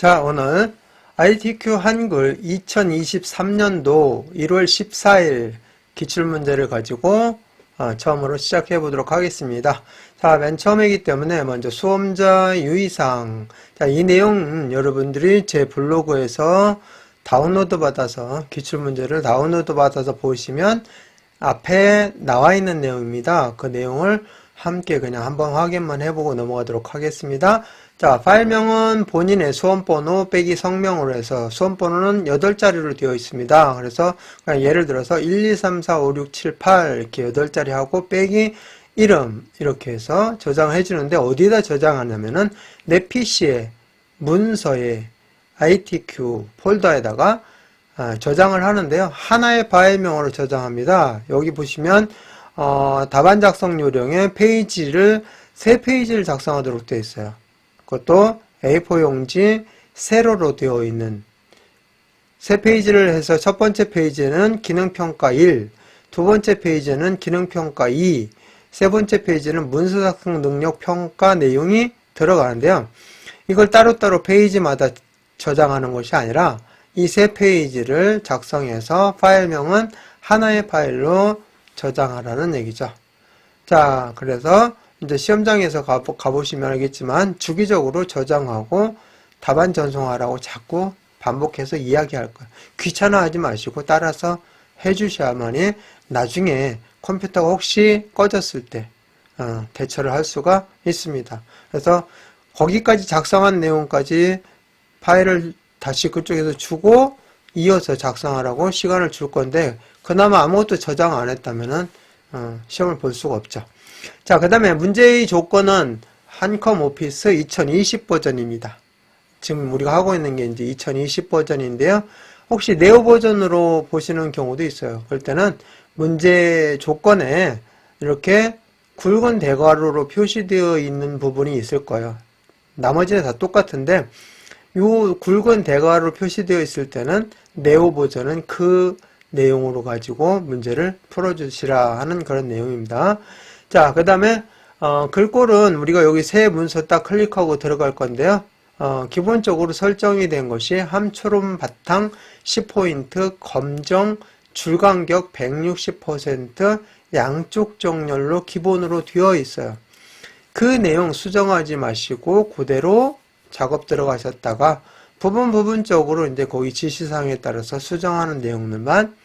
자, 오늘 ITQ 한글 2023년도 1월 14일 기출문제를 가지고 처음으로 시작해 보도록 하겠습니다. 자, 맨 처음이기 때문에 먼저 수험자 유의사항. 자, 이 내용은 여러분들이 제 블로그에서 다운로드 받아서 기출문제를 다운로드 받아서 보시면 앞에 나와 있는 내용입니다. 그 내용을 함께 그냥 한번 확인만 해보고 넘어가도록 하겠습니다. 자, 파일명은 본인의 수험번호 빼기 성명으로 해서 수험번호는 8자리로 되어 있습니다. 그래서 그냥 예를 들어서 1, 2, 3, 4, 5, 6, 7, 8 이렇게 8자리 하고 빼기 이름 이렇게 해서 저장을 해주는데 어디다 저장하냐면은 내 PC에 문서에 ITQ 폴더에다가 저장을 하는데요. 하나의 파일명으로 저장합니다. 여기 보시면 답안 작성 요령에 페이지를 3페이지를 작성하도록 되어 있어요. 그것도 A4 용지 세로로 되어 있는 3페이지를 해서 첫 번째 페이지는 기능평가 1, 두 번째 페이지는 기능평가 2, 세 번째 페이지는 문서 작성 능력 평가 내용이 들어가는데요. 이걸 따로따로 페이지마다 저장하는 것이 아니라 이 3페이지를 작성해서 파일명은 하나의 파일로 저장하라는 얘기죠. 자, 그래서 이제 시험장에서 가보시면 알겠지만 주기적으로 저장하고 답안 전송하라고 자꾸 반복해서 이야기할 거예요. 귀찮아하지 마시고 따라서 해주셔야만이 나중에 컴퓨터가 혹시 꺼졌을 때 대처를 할 수가 있습니다. 그래서 거기까지 작성한 내용까지 파일을 다시 그쪽에서 주고 이어서 작성하라고 시간을 줄 건데 그나마 아무것도 저장 안 했다면은 시험을 볼 수가 없죠. 자, 그 다음에 문제의 조건은 한컴 오피스 2020 버전입니다. 지금 우리가 하고 있는 게 이제 2020 버전인데요. 혹시 네오 버전으로 보시는 경우도 있어요. 그럴 때는 문제 조건에 이렇게 굵은 대괄호로 표시되어 있는 부분이 있을 거예요. 나머지는 다 똑같은데 요 굵은 대괄호로 표시되어 있을 때는 네오 버전은 그 내용으로 가지고 문제를 풀어주시라 하는 그런 내용입니다. 자, 그 다음에 글꼴은 우리가 여기 새 문서 딱 클릭하고 들어갈 건데요. 기본적으로 설정이 된 것이 함초롬 바탕 10포인트, 검정, 줄간격 160%, 양쪽 정렬로 기본으로 되어 있어요. 그 내용 수정하지 마시고 그대로 작업 들어가셨다가 부분적으로 이제 거기 지시사항에 따라서 수정하는 내용들만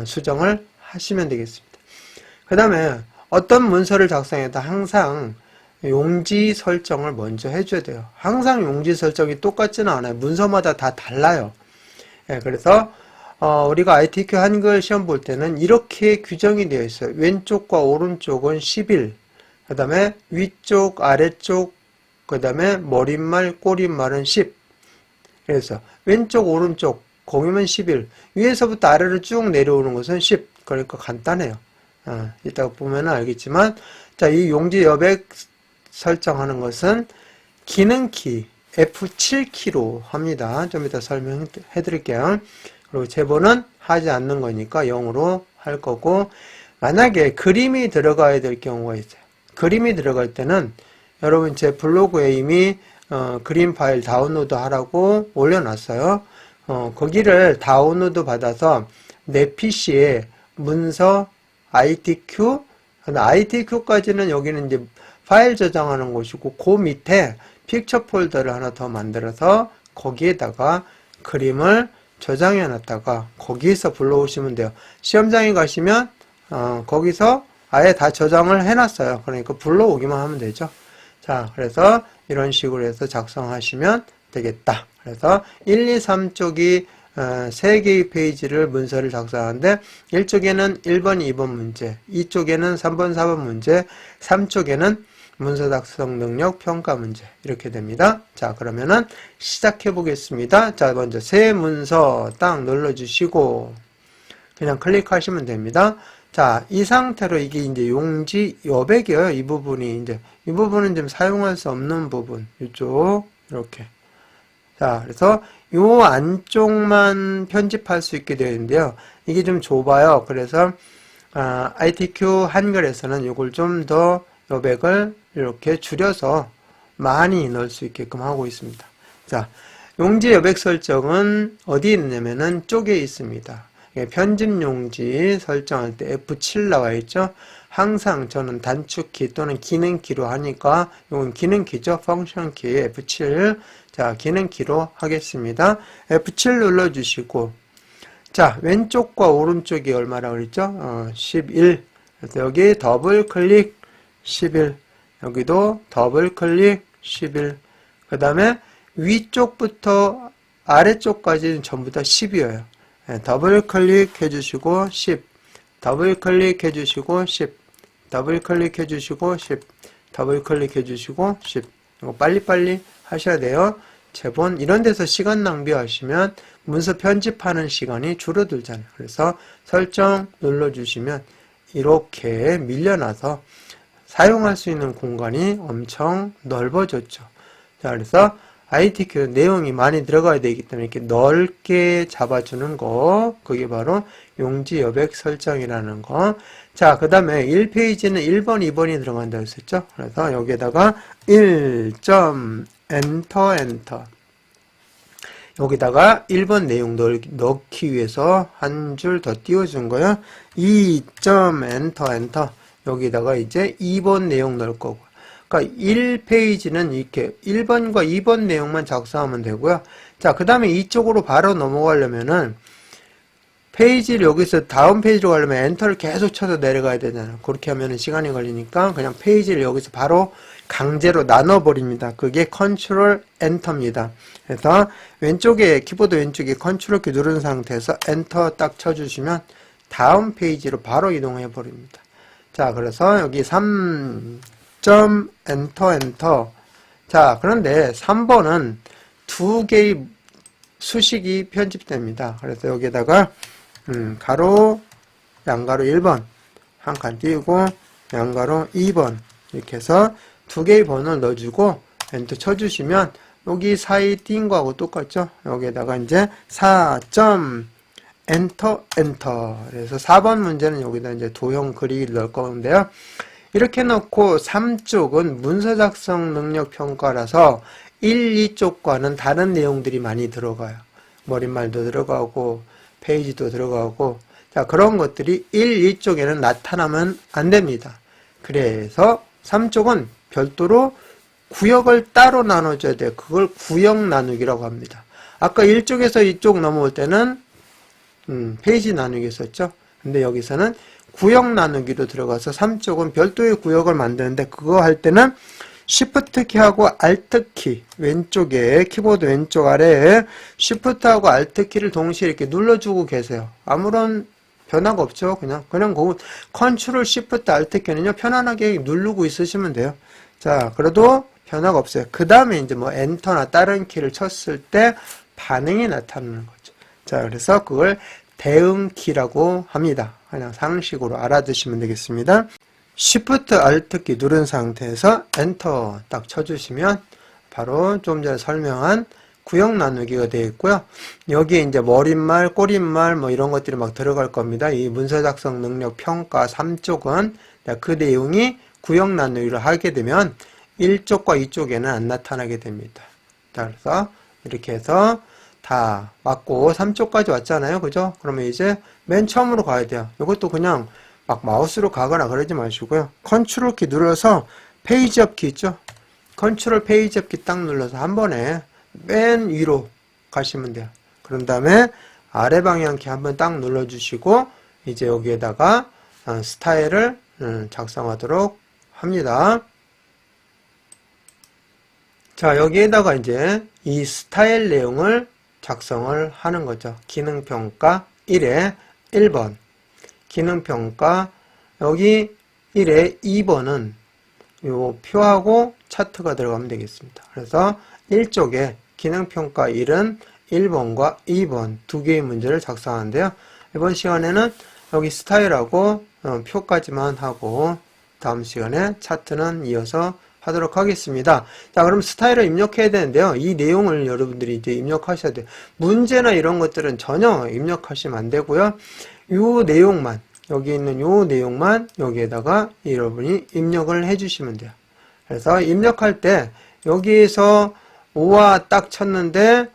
수정을 하시면 되겠습니다. 그 다음에 어떤 문서를 작성해도 항상 용지 설정을 먼저 해줘야 돼요. 항상 용지 설정이 똑같지는 않아요. 문서마다 다 달라요. 그래서 우리가 ITQ 한글 시험 볼 때는 이렇게 규정이 되어 있어요. 왼쪽과 오른쪽은 11, 그 다음에 위쪽, 아래쪽, 그 다음에 머릿말, 꼬릿말은 10. 그래서 왼쪽, 오른쪽, 공이면 11, 위에서부터 아래로 쭉 내려오는 것은 10. 그러니까 간단해요. 이따가 보면 알겠지만, 자, 이 용지 여백 설정하는 것은 기능키 F7키로 합니다. 좀 이따 설명해 드릴게요. 그리고 제보는 하지 않는 거니까 0으로 할 거고, 만약에 그림이 들어가야 될 경우가 있어요. 그림이 들어갈 때는 여러분 제 블로그에 이미 그림 파일 다운로드 하라고 올려놨어요. 거기를 다운로드 받아서 내 PC에 문서 ITQ, ITQ까지는 여기는 이제 파일 저장하는 곳이고 그 밑에 픽처 폴더를 하나 더 만들어서 거기에다가 그림을 저장해 놨다가 거기에서 불러오시면 돼요. 시험장에 가시면 거기서 아예 다 저장을 해놨어요. 그러니까 불러오기만 하면 되죠. 자, 그래서 이런 식으로 해서 작성하시면 되겠다. 그래서 1, 2, 3쪽이 3개의 페이지를 문서를 작성하는데 1쪽에는 1번, 2번 문제, 2쪽에는 3번, 4번 문제, 3쪽에는 문서 작성 능력 평가 문제 이렇게 됩니다. 자, 그러면은 시작해 보겠습니다. 자, 먼저 새 문서 딱 눌러주시고 그냥 클릭하시면 됩니다. 자, 이 상태로 이게 이제 용지 여백이에요. 이 부분이 이제 이 부분은 좀 사용할 수 없는 부분. 이쪽 이렇게. 자, 그래서 요 안쪽만 편집할 수 있게 되어 있는데요. 이게 좀 좁아요. 그래서 ITQ 한글에서는 이걸 좀 더 여백을 이렇게 줄여서 많이 넣을 수 있게끔 하고 있습니다. 자, 용지 여백 설정은 어디 있냐면은 쪽에 있습니다. 편집 용지 설정할 때 F7 나와 있죠. 항상 저는 단축키 또는 기능키로 하니까 이건 기능키죠. 펑션키 F7. 자, 기능키로 하겠습니다. F7 눌러주시고, 자, 왼쪽과 오른쪽이 얼마라 그랬죠? 11. 그래서 여기 더블 클릭 11. 여기도 더블 클릭 11. 그 다음에 위쪽부터 아래쪽까지는 전부 다 10이에요. 더블 클릭 해주시고 10. 더블 클릭 해주시고 10. 더블 클릭 해주시고 10. 더블 클릭 해주시고 10. 이거 빨리빨리 하셔야 돼요. 제본 이런 데서 시간 낭비하시면 문서 편집하는 시간이 줄어들잖아요. 그래서 설정 눌러주시면 이렇게 밀려나서 사용할 수 있는 공간이 엄청 넓어졌죠. 자, 그래서 ITQ 내용이 많이 들어가야 되기 때문에 이렇게 넓게 잡아주는 거, 그게 바로 용지 여백 설정이라는 거. 자, 그 다음에 1페이지는 1번, 2번이 들어간다고 했었죠. 그래서 여기에다가 1점 엔터 여기다가 1번 내용 넣기 위해서 한 줄 더 띄워준 거예요. 2점 엔터 여기다가 이제 2번 내용 넣을 거고, 그러니까 1페이지는 이렇게 1번과 2번 내용만 작성하면 되고요. 자, 그 다음에 이쪽으로 바로 넘어가려면은 페이지를 여기서 다음 페이지로 가려면 엔터를 계속 쳐서 내려가야 되잖아요. 그렇게 하면 시간이 걸리니까 그냥 페이지를 여기서 바로 강제로 나눠버립니다. 그게 컨트롤 엔터입니다. 그래서 왼쪽에 키보드 왼쪽에 컨트롤 키 누른 상태에서 엔터 딱 쳐주시면 다음 페이지로 바로 이동해 버립니다. 자, 그래서 여기 3점 엔터. 자, 그런데 3번은 두 개의 수식이 편집됩니다. 그래서 여기에다가 가로 양가로 1번 한 칸 띄우고 양가로 2번 이렇게 해서 두 개의 번호를 넣어주고 엔터 쳐주시면 여기 사이 띈 거하고 똑같죠. 여기에다가 이제 4점 엔터. 그래서 4번 문제는 여기다 이제 도형 그리기를 넣을 건데요. 이렇게 넣고 3쪽은 문서 작성 능력 평가라서 1, 2쪽과는 다른 내용들이 많이 들어가요. 머릿말도 들어가고 페이지도 들어가고, 자, 그런 것들이 1, 2쪽에는 나타나면 안 됩니다. 그래서 3쪽은 별도로 구역을 따로 나눠줘야 돼요. 그걸 구역 나누기라고 합니다. 아까 1쪽에서 2쪽 넘어올 때는 페이지 나누기 썼죠. 근데 여기서는 구역 나누기로 들어가서 3쪽은 별도의 구역을 만드는데, 그거 할 때는 Shift 키하고 Alt 키, 왼쪽에 키보드 왼쪽 아래에 Shift하고 Alt 키를 동시에 이렇게 눌러주고 계세요. 아무런 변화가 없죠. 그냥 그 Ctrl Shift Alt 키는요 편안하게 누르고 있으시면 돼요. 자, 그래도 변화가 없어요. 그 다음에 이제 뭐 엔터나 다른 키를 쳤을 때 반응이 나타나는 거죠. 자, 그래서 그걸 대응키라고 합니다. 그냥 상식으로 알아두시면 되겠습니다. Shift Alt 키 누른 상태에서 엔터 딱 쳐주시면 바로 좀 전에 설명한 구역 나누기가 되어 있고요. 여기에 이제 머릿말, 꼬릿말 뭐 이런 것들이 막 들어갈 겁니다. 이 문서 작성 능력 평가 3쪽은 그 내용이 구역 나누기를 하게 되면 1쪽과 2쪽에는 안 나타나게 됩니다. 자, 그래서 이렇게 해서 다 맞고 3쪽까지 왔잖아요. 그죠? 그러면 이제 맨 처음으로 가야 돼요. 이것도 그냥 막 마우스로 가거나 그러지 마시고요. 컨트롤 키 눌러서 페이지 업 키 있죠? 컨트롤 페이지 업 키 딱 눌러서 한 번에 맨 위로 가시면 돼요. 그런 다음에 아래 방향 키 한번 딱 눌러주시고 이제 여기에다가 스타일을 작성하도록 합니다. 자, 여기에다가 이제 이 스타일 내용을 작성을 하는 거죠. 기능평가 1에 1번. 기능평가 여기 1에 2번은 요 표하고 차트가 들어가면 되겠습니다. 그래서 1쪽에 기능평가 1은 1번과 2번 두 개의 문제를 작성하는데요. 이번 시간에는 여기 스타일하고 표까지만 하고 다음 시간에 차트는 이어서 하도록 하겠습니다. 자, 그럼 스타일을 입력해야 되는데요. 이 내용을 여러분들이 이제 입력하셔야 돼요. 문제나 이런 것들은 전혀 입력하시면 안 되고요. 요 내용만, 여기 있는 요 내용만 여기에다가 여러분이 입력을 해주시면 돼요. 그래서 입력할 때 여기에서 5화 딱 쳤는데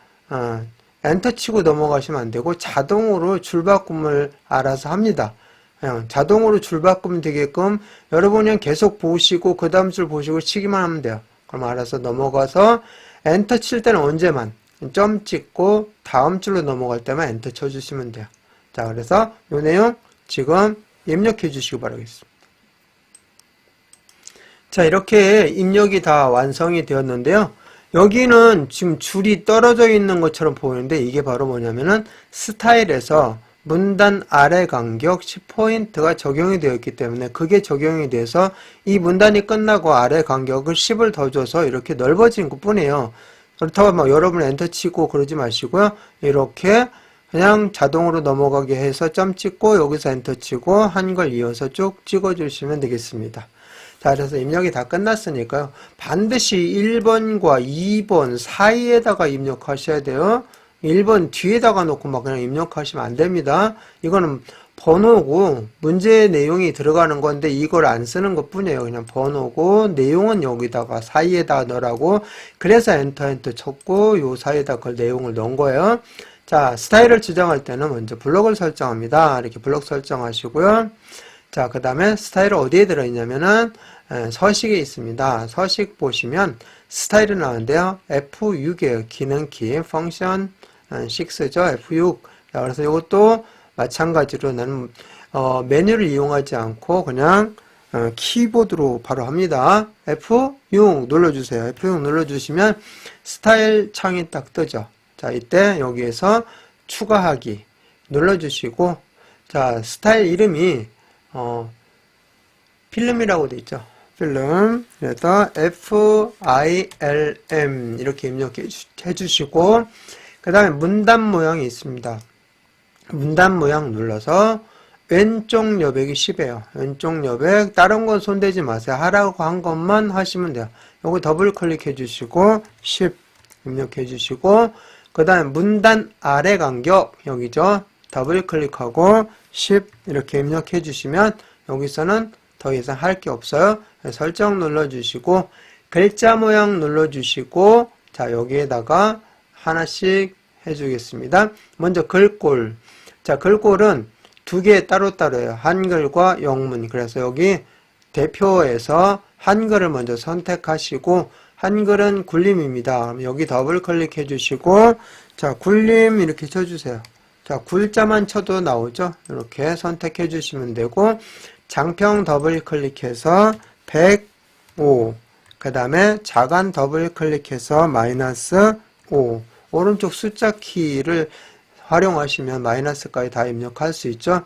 엔터 치고 넘어가시면 안 되고 자동으로 줄바꿈을 알아서 합니다. 그냥 자동으로 줄바꿈 되게끔 여러분이 그냥 계속 보시고 그 다음 줄 보시고 치기만 하면 돼요. 그럼 알아서 넘어가서 엔터 칠 때는 언제만 점 찍고 다음 줄로 넘어갈 때만 엔터 쳐주시면 돼요. 자, 그래서 이 내용 지금 입력해 주시기 바라겠습니다. 자, 이렇게 입력이 다 완성이 되었는데요. 여기는 지금 줄이 떨어져 있는 것처럼 보이는데 이게 바로 뭐냐면은 스타일에서 문단 아래 간격 10포인트가 적용이 되어 있기 때문에 그게 적용이 돼서 이 문단이 끝나고 아래 간격을 10을 더 줘서 이렇게 넓어진 것 뿐이에요. 그렇다고 막 여러분 엔터 치고 그러지 마시고요. 이렇게 그냥 자동으로 넘어가게 해서 점 찍고 여기서 엔터 치고 한글 이어서 쭉 찍어 주시면 되겠습니다. 자, 그래서 입력이 다 끝났으니까요. 반드시 1번과 2번 사이에다가 입력하셔야 돼요. 1번 뒤에다가 놓고 막 그냥 입력하시면 안 됩니다. 이거는 번호고 문제 내용이 들어가는 건데 이걸 안 쓰는 것 뿐이에요. 그냥 번호고 내용은 여기다가 사이에다 넣으라고. 그래서 엔터 쳤고 요 사이에다 그 내용을 넣은 거예요. 자, 스타일을 지정할 때는 먼저 블록을 설정합니다. 이렇게 블록 설정하시고요. 자, 그 다음에 스타일은 어디에 들어있냐면은 서식에 있습니다. 서식 보시면 스타일이 나오는데요. F6이에요. 기능키 펑션 6죠. F6. 자, 그래서 이것도 마찬가지로 나는 메뉴를 이용하지 않고 그냥 키보드로 바로 합니다. F6 눌러주세요. F6 눌러주시면 스타일 창이 딱 뜨죠. 자, 이때 여기에서 추가하기 눌러주시고, 자, 스타일 이름이 필름이라고 돼 있죠. 필름. 그래서 FILM 이렇게 입력해 주시고, 그 다음에 문단 모양이 있습니다. 문단 모양 눌러서 왼쪽 여백이 10이에요. 왼쪽 여백. 다른 건 손대지 마세요. 하라고 한 것만 하시면 돼요. 요거 더블 클릭해 주시고 10 입력해 주시고, 그 다음에 문단 아래 간격 여기죠. 더블 클릭하고 10 이렇게 입력해 주시면 여기서는 더 이상 할 게 없어요. 설정 눌러주시고 글자 모양 눌러주시고, 자, 여기에다가 하나씩 해주겠습니다. 먼저 글꼴. 자, 글꼴은 두 개 따로따로예요. 한글과 영문. 그래서 여기 대표에서 한글을 먼저 선택하시고, 한글은 굴림입니다. 그럼 여기 더블 클릭해 주시고, 자, 굴림 이렇게 쳐주세요. 자, 굴자만 쳐도 나오죠. 이렇게 선택해 주시면 되고, 장평 더블 클릭해서 105, 그 다음에 자간 더블 클릭해서 -5, 오른쪽 숫자 키를 활용하시면 마이너스까지 다 입력할 수 있죠.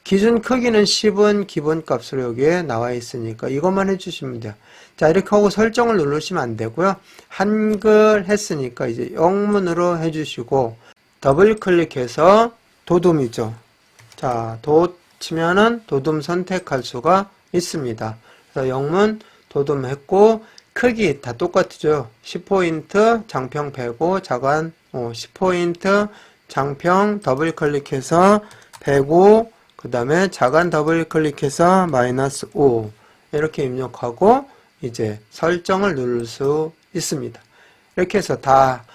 기준 크기는 10은 기본값으로 여기에 나와 있으니까 이것만 해주시면 돼요. 자, 이렇게 하고 설정을 누르시면 안 되고요. 한글 했으니까 이제 영문으로 해주시고, 더블 클릭해서 도둠이죠. 자, 치면은 도둠 선택할 수가 있습니다. 그래서 영문 도둠 했고, 크기 다 똑같죠. 10포인트, 장평 105, 자간 10포인트, 장평 더블 클릭해서 105, 그 다음에 자간 더블 클릭해서 -5 이렇게 입력하고 이제 설정을 누를 수 있습니다. 이렇게 해서 다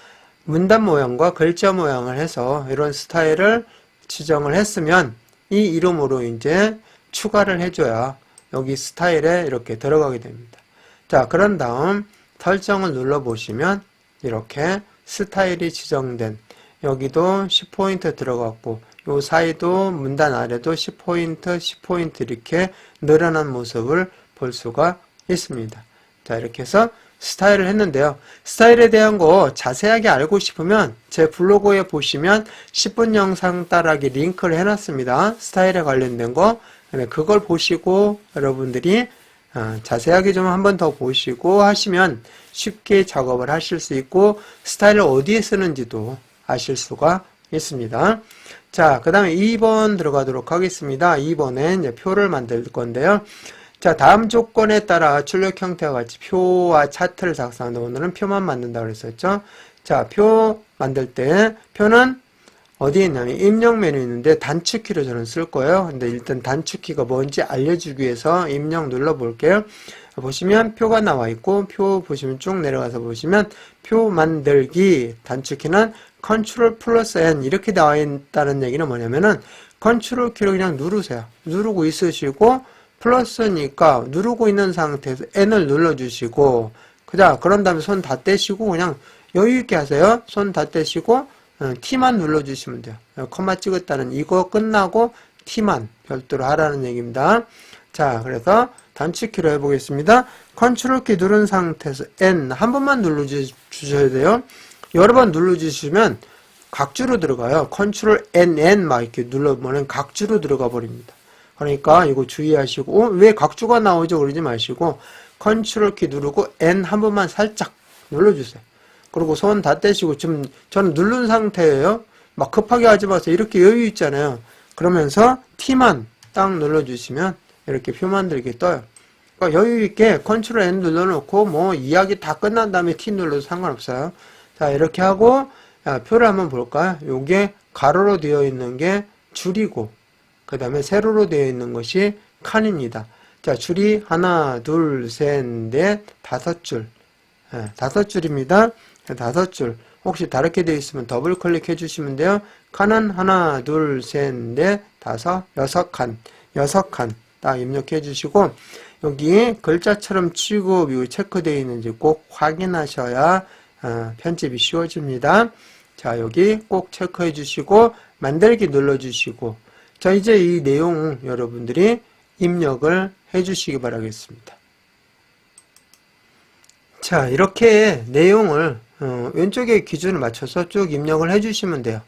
문단 모양과 글자 모양을 해서 이런 스타일을 지정을 했으면 이 이름으로 이제 추가를 해줘야 여기 스타일에 이렇게 들어가게 됩니다. 자, 그런 다음 설정을 눌러보시면 이렇게 스타일이 지정된, 여기도 10포인트 들어갔고 요 사이도 문단 아래도 10포인트 10포인트 이렇게 늘어난 모습을 볼 수가 있습니다. 자, 이렇게 해서 스타일을 했는데요. 스타일에 대한 거 자세하게 알고 싶으면 제 블로그에 보시면 10분 영상 따라하기 링크를 해놨습니다. 스타일에 관련된 거. 그걸 보시고 여러분들이 자세하게 좀 한번 더 보시고 하시면 쉽게 작업을 하실 수 있고 스타일을 어디에 쓰는지도 아실 수가 있습니다. 자, 그 다음에 2번 들어가도록 하겠습니다. 2번엔 이제 표를 만들 건데요. 자, 다음 조건에 따라 출력 형태와 같이 표와 차트를 작성하는데 오늘은 표만 만든다고 그랬었죠. 자, 표 만들 때 표는 어디에 있냐면 입력 메뉴 있는데 단축키로 저는 쓸 거예요. 근데 일단 단축키가 뭔지 알려주기 위해서 입력 눌러 볼게요. 보시면 표가 나와 있고, 표 보시면 쭉 내려가서 보시면 표 만들기 단축키는 컨트롤 플러스 N 이렇게 나와 있다는 얘기는 뭐냐면은 컨트롤 키를 그냥 누르세요. 누르고 있으시고 플러스니까 누르고 있는 상태에서 N을 눌러주시고, 그런 다음에 손 다 떼시고 그냥 여유 있게 하세요. 손 다 떼시고 T만 눌러주시면 돼요. 컴마 찍었다는 이거 끝나고 T만 별도로 하라는 얘기입니다. 자, 그래서 단축키로 해보겠습니다. 컨트롤 키 누른 상태에서 N 한 번만 눌러주셔야 돼요. 여러 번 눌러주시면 각주로 들어가요. 컨트롤 N 막 이렇게 눌러보면 각주로 들어가 버립니다. 그러니까 이거 주의하시고, 왜 각주가 나오죠? 그러지 마시고 컨트롤 키 누르고 N 한 번만 살짝 눌러주세요. 그리고 손 다 떼시고, 지금 저는 누른 상태예요. 막 급하게 하지 마세요. 이렇게 여유 있잖아요. 그러면서 T만 딱 눌러주시면 이렇게 표 만들기 떠요. 그러니까 여유 있게 컨트롤 N 눌러놓고 뭐 이야기 다 끝난 다음에 T 눌러도 상관없어요. 자, 이렇게 하고 표를 한번 볼까요? 요게 가로로 되어 있는 게 줄이고, 그 다음에 세로로 되어 있는 것이 칸입니다. 자, 줄이 하나, 둘, 셋, 넷, 5줄. 5줄입니다. 5줄. 혹시 다르게 되어 있으면 더블 클릭해 주시면 돼요. 칸은 하나, 둘, 셋, 넷, 5, 6칸. 6칸 딱 입력해 주시고, 여기 글자처럼 취급이 체크되어 있는지 꼭 확인하셔야 편집이 쉬워집니다. 자, 여기 꼭 체크해 주시고 만들기 눌러 주시고, 자, 이제 이 내용 여러분들이 입력을 해 주시기 바라겠습니다. 자, 이렇게 내용을 왼쪽에 기준을 맞춰서 쭉 입력을 해 주시면 돼요.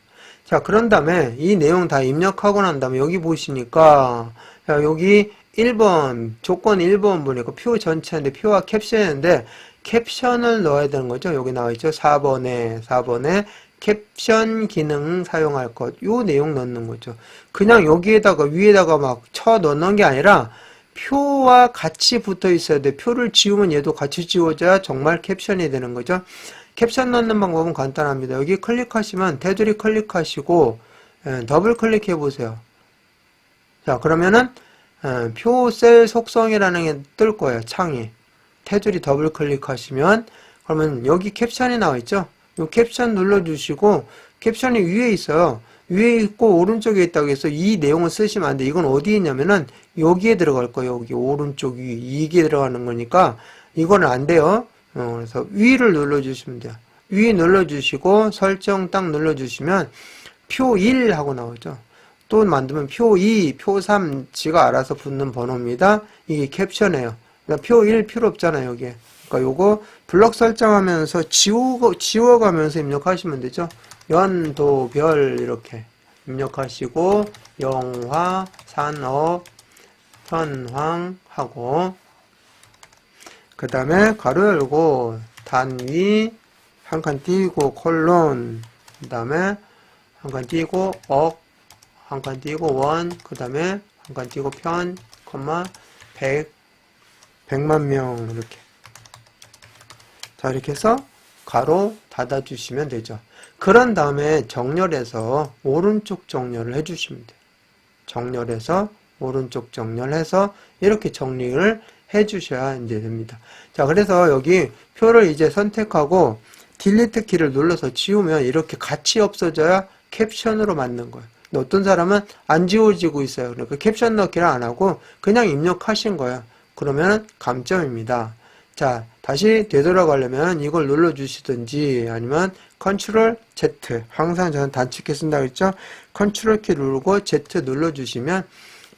자, 그런 다음에 이 내용 다 입력하고 난 다음에 여기 보시니까, 자, 여기 1번, 조건 1번 보니까 표 전체인데 표와 캡션인데 캡션을 넣어야 되는 거죠. 여기 나와 있죠. 4번에 캡션 기능 사용할 것. 요 내용 넣는 거죠. 그냥 여기에다가 위에다가 막 쳐 넣는 게 아니라 표와 같이 붙어 있어야 돼. 표를 지우면 얘도 같이 지워져야 정말 캡션이 되는 거죠. 캡션 넣는 방법은 간단합니다. 여기 클릭하시면 테두리 클릭하시고 더블 클릭해 보세요. 자, 그러면은 표 셀 속성이라는 게 뜰 거예요. 창이. 테두리 더블 클릭하시면, 그러면 여기 캡션이 나와 있죠. 이 캡션 눌러주시고, 캡션이 위에 있어요. 위에 있고 오른쪽에 있다고 해서 이 내용을 쓰시면 안 돼. 이건 어디 있냐면은 여기에 들어갈 거예요. 여기 오른쪽 위 이게 들어가는 거니까 이거는 안 돼요. 그래서 위를 눌러주시면 돼요. 위 눌러주시고 설정 딱 눌러주시면 표 1 하고 나오죠. 또 만들면 표 2, 표 3 지가 알아서 붙는 번호입니다. 이게 캡션이에요. 그러니까 표 1 필요 없잖아요, 여기에. 그러니까 요거 블럭 설정하면서 지워가면서 입력하시면 되죠. 연도, 별 이렇게 입력하시고 영화, 산업, 현황 하고, 그 다음에 가로 열고 단위 한 칸 띄고 콜론, 그 다음에 한 칸 띄고 억, 한 칸 띄고 원, 그 다음에 한 칸 띄고 편, 콤마 100만 명 이렇게. 자, 이렇게 해서 가로 닫아주시면 되죠. 그런 다음에 정렬해서 오른쪽 정렬을 해주시면 돼요. 정렬해서 오른쪽 정렬해서 이렇게 정리를 해주셔야 이제 됩니다. 자, 그래서 여기 표를 이제 선택하고 딜리트 키를 눌러서 지우면 이렇게 같이 없어져야 캡션으로 맞는 거예요. 근데 어떤 사람은 안 지워지고 있어요. 그러니까 캡션 넣기를 안 하고 그냥 입력하신 거예요. 그러면 감점입니다. 자, 다시 되돌아가려면 이걸 눌러주시든지 아니면 컨트롤 Z, 항상 저는 단축키 쓴다고 했죠. 컨트롤 키 누르고 Z 눌러주시면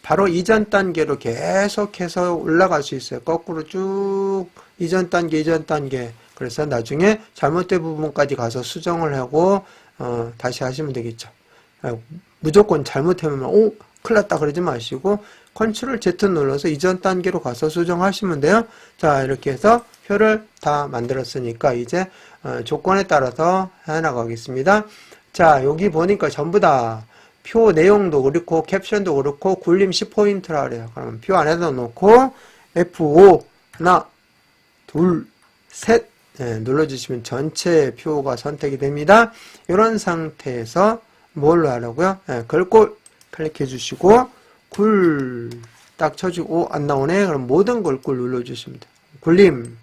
바로 이전 단계로 계속해서 올라갈 수 있어요. 거꾸로 쭉 이전 단계. 그래서 나중에 잘못된 부분까지 가서 수정을 하고 다시 하시면 되겠죠. 무조건 잘못하면 큰일 났다 그러지 마시고 컨트롤 Z 눌러서 이전 단계로 가서 수정하시면 돼요. 자, 이렇게 해서 표를 다 만들었으니까 이제 조건에 따라서 해나가겠습니다. 자, 여기 보니까 전부 다 표 내용도 그렇고 캡션도 그렇고 굴림 10포인트라 그래요. 그러면 표 안에다 놓고 F5 하나 둘 셋 눌러주시면 전체 표가 선택이 됩니다. 이런 상태에서 뭘로 하라고요? 글꼴 클릭해 주시고 굴 딱 쳐주고 안 나오네. 그럼 모든 글꼴 눌러주시면 돼요. 굴림.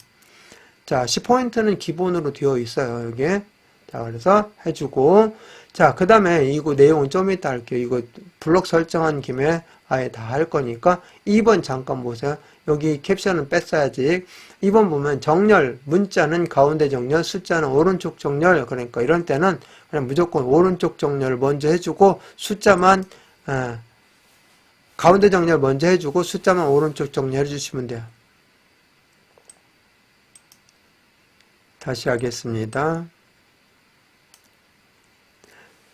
자, 10포인트는 기본으로 되어 있어요, 여기에. 자, 그래서 해주고. 자, 그 다음에 이거 내용은 좀 이따 할게요. 이거 블록 설정한 김에 아예 다 할 거니까 2번 잠깐 보세요. 여기 캡션은 뺐어야지. 2번 보면 정렬, 문자는 가운데 정렬, 숫자는 오른쪽 정렬. 그러니까 이런 때는 그냥 무조건 오른쪽 정렬 먼저 해주고 숫자만 가운데 정렬 먼저 해주고 숫자만 오른쪽 정렬해 주시면 돼요. 다시 하겠습니다.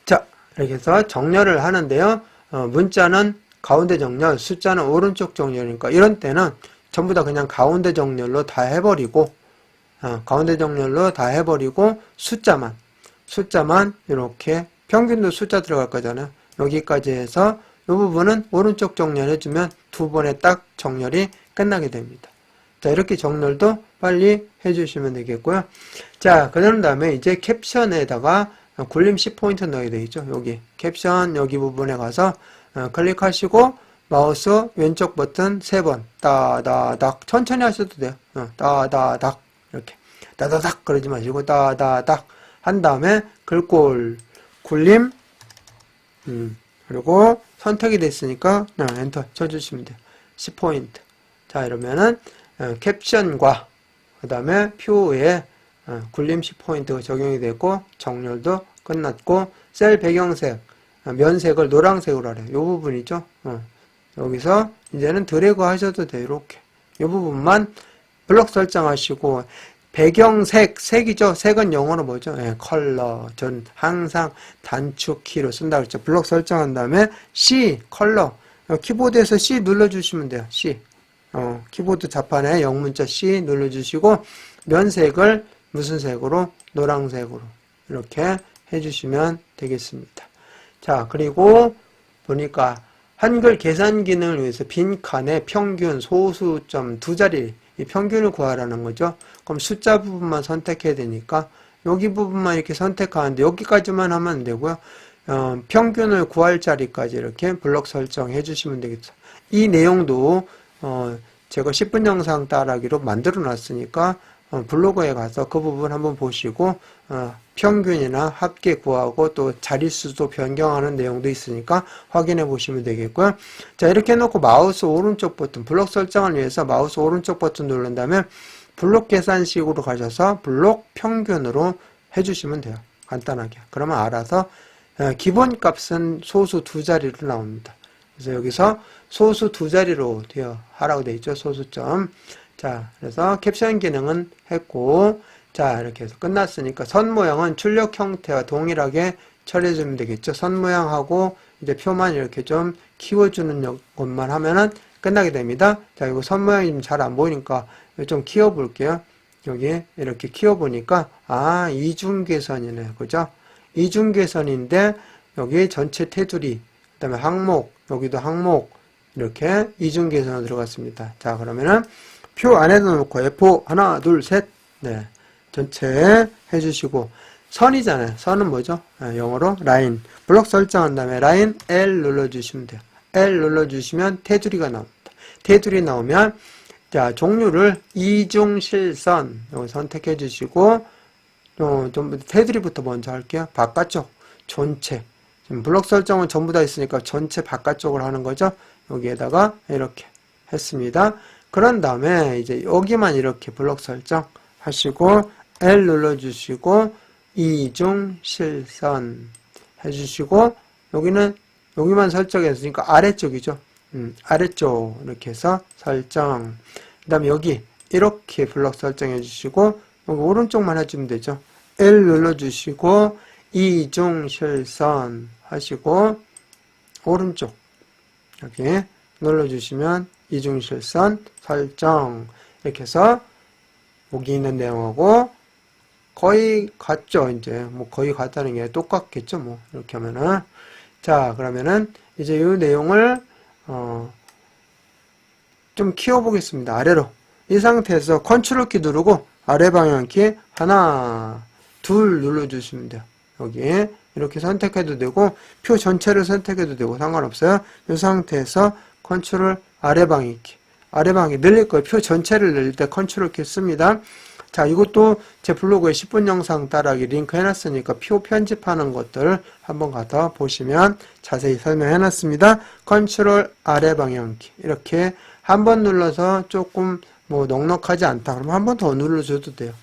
자, 이렇게 해서 정렬을 하는데요. 문자는 가운데 정렬, 숫자는 오른쪽 정렬이니까 이런 때는 전부 다 그냥 가운데 정렬로 다 해버리고 가운데 정렬로 다 해버리고 숫자만 이렇게 평균도 숫자 들어갈 거잖아요. 여기까지 해서 이 부분은 오른쪽 정렬해주면 두 번에 딱 정렬이 끝나게 됩니다. 자, 이렇게 정렬도 빨리 해주시면 되겠고요. 자, 그런 다음에 이제 캡션에다가 굴림 10포인트 넣어야 되겠죠. 여기 캡션 여기 부분에 가서 클릭하시고 마우스 왼쪽 버튼 3번 따다닥 천천히 하셔도 돼요. 따다닥 이렇게 따다닥 그러지 마시고 따다닥 한 다음에 글꼴 굴림 그리고 선택이 됐으니까 그냥 엔터 쳐주시면 돼요. 10포인트. 자, 이러면은 캡션과 그 다음에 표에 굴림 10포인트가 적용이 됐고 정렬도 끝났고 셀 배경색 면색을 노란색으로 하래요. 이 부분이죠. 여기서 이제는 드래그 하셔도 돼요. 이렇게 이 부분만 블록 설정하시고 배경색, 색이죠. 색은 영어로 뭐죠? 컬러. 전 항상 단축 키로 쓴다 그랬죠. 블록 설정한 다음에 C, 컬러. 키보드에서 C 눌러주시면 돼요. C. 키보드 자판에 영문자 C 눌러주시고 면색을 무슨 색으로? 노란색으로 이렇게 해주시면 되겠습니다. 자, 그리고 보니까 한글 계산 기능을 위해서 빈칸에 평균, 소수점 두 자리 이 평균을 구하라는 거죠. 그럼 숫자 부분만 선택해야 되니까 여기 부분만 이렇게 선택하는데 여기까지만 하면 안 되고요. 평균을 구할 자리까지 이렇게 블록 설정해 주시면 되겠죠. 이 내용도 제가 10분 영상 따라하기로 만들어 놨으니까 블로그에 가서 그 부분 한번 보시고 평균이나 합계 구하고 또 자릿수도 변경하는 내용도 있으니까 확인해 보시면 되겠고요. 자, 이렇게 해놓고 마우스 오른쪽 버튼 블록 설정을 위해서 마우스 오른쪽 버튼 누른 다음에 블록 계산식으로 가셔서 블록 평균으로 해주시면 돼요. 간단하게. 그러면 알아서 기본 값은 소수 두 자리로 나옵니다. 그래서 여기서 소수 두 자리로 하라고 되어 있죠. 소수점. 자, 그래서 캡션 기능은 했고, 자, 이렇게 해서 끝났으니까 선 모양은 출력 형태와 동일하게 처리해주면 되겠죠. 선 모양하고 이제 표만 이렇게 좀 키워주는 것만 하면은 끝나게 됩니다. 자, 이거 선 모양이 잘 안 보이니까 좀 키워볼게요. 여기 이렇게 키워보니까, 이중계선이네. 그죠? 이중계선인데, 여기 전체 테두리, 그 다음에 항목, 여기도 항목, 이렇게 이중계선으로 들어갔습니다. 자, 그러면은 표 안에도 놓고 F4 하나, 둘, 셋. 네. 전체 해주시고, 선이잖아요. 선은 뭐죠? 영어로 라인. 블록 설정한 다음에 라인 L 눌러주시면 돼요. L 눌러주시면 테두리가 나옵니다. 테두리 나오면, 자, 종류를 이중실선. 여기 선택해 주시고, 좀 테두리부터 먼저 할게요. 바깥쪽, 전체. 지금 블록 설정은 전부 다 있으니까 전체 바깥쪽을 하는 거죠. 여기에다가 이렇게 했습니다. 그런 다음에 이제 여기만 이렇게 블록 설정 하시고 L 눌러주시고 이중실선 해주시고 여기만 설정했으니까 아래쪽이죠. 아래쪽 이렇게 해서 설정. 그 다음에 여기 이렇게 블록 설정해 주시고 여기 오른쪽만 해주면 되죠. L 눌러주시고 이중실선 하시고 오른쪽 여기 눌러주시면 이중실선 설정 이렇게 해서 여기 있는 내용하고 거의 같죠. 이제 뭐 거의 같다는 게 똑같겠죠. 뭐 이렇게 하면은 자, 그러면은 이제 이 내용을 좀 키워보겠습니다. 아래로 이 상태에서 컨트롤 키 누르고 아래 방향키 하나 둘 눌러주시면 돼요. 여기 이렇게 선택해도 되고 표 전체를 선택해도 되고 상관없어요. 이 상태에서 컨트롤 아래 방향키 아래 방향 늘릴 거예요. 표 전체를 늘릴 때 컨트롤 키 씁니다. 자, 이것도 제 블로그에 10분 영상 따라하기 링크 해놨으니까 표 편집하는 것들 한번 가서 보시면 자세히 설명해놨습니다. 컨트롤 아래 방향키 이렇게 한 번 눌러서 조금 뭐 넉넉하지 않다 그러면 한 번 더 눌러줘도 돼요.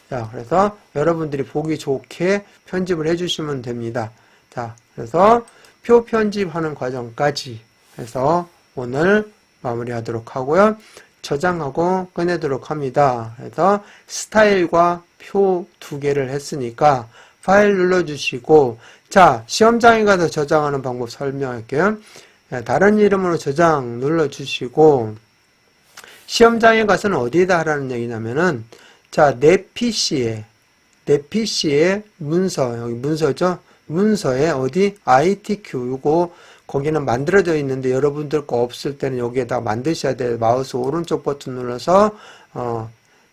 자, 그래서 여러분들이 보기 좋게 편집을 해주시면 됩니다. 자, 그래서 표 편집하는 과정까지 해서 오늘 마무리하도록 하고요. 저장하고 꺼내도록 합니다. 그래서 스타일과 표 두 개를 했으니까 파일 눌러주시고, 자, 시험장에 가서 저장하는 방법 설명할게요. 다른 이름으로 저장 눌러주시고, 시험장에 가서는 어디에다 하라는 얘기냐면은, 자, 내 PC에 문서, 여기 문서죠? 문서에 어디? ITQ, 요거, 거기는 만들어져 있는데 여러분들 거 없을 때는 여기에다 만드셔야 돼요. 마우스 오른쪽 버튼 눌러서,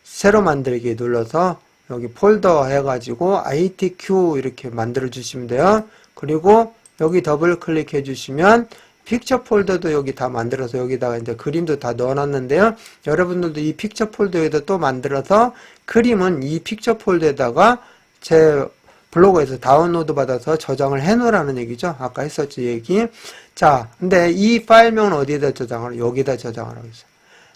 새로 만들기 눌러서 여기 폴더 해가지고 ITQ 이렇게 만들어 주시면 돼요. 그리고 여기 더블 클릭해 주시면 픽처 폴더도 여기 다 만들어서 여기다가 이제 그림도 다 넣어놨는데요. 여러분들도 이 픽처 폴더에다 또 만들어서 그림은 이 픽처 폴더에다가 제 블로그에서 다운로드 받아서 저장을 해 놓으라는 얘기죠. 아까 했었지 얘기. 자, 근데 이 파일명은 어디에다 저장하라? 여기다 저장하라고 했어요.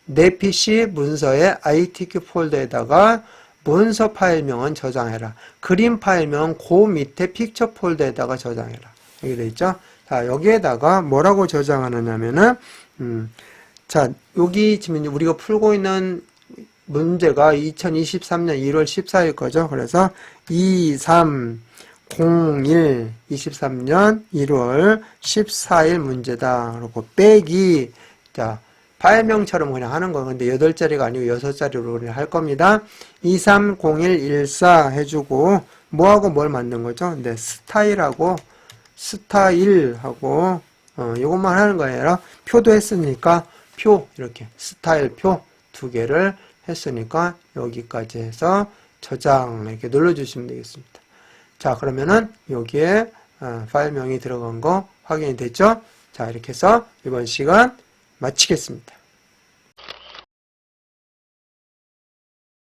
내 PC 문서의 ITQ 폴더에다가 문서 파일명은 저장해라. 그림 파일명은 그 밑에 픽처 폴더에다가 저장해라. 여기 돼 있죠? 자, 여기에다가 뭐라고 저장하느냐면은, 자, 여기 지금 우리가 풀고 있는 문제가 2023년 1월 14일 거죠. 그래서 2301 23년 1월 14일 문제다. 그리고 빼기, 자, 파일명처럼 그냥 하는 거. 근데 8자리가 아니고 6자리로 그냥 할 겁니다. 230114 해주고, 뭐하고 뭘 만든 거죠? 근데 스타일하고, 요것만 하는 거예요. 표도 했으니까, 표, 이렇게, 스타일 표 두 개를 했으니까, 여기까지 해서 저장, 이렇게 눌러주시면 되겠습니다. 자, 그러면은, 여기에, 파일명이 들어간 거 확인이 됐죠? 자, 이렇게 해서 이번 시간 마치겠습니다.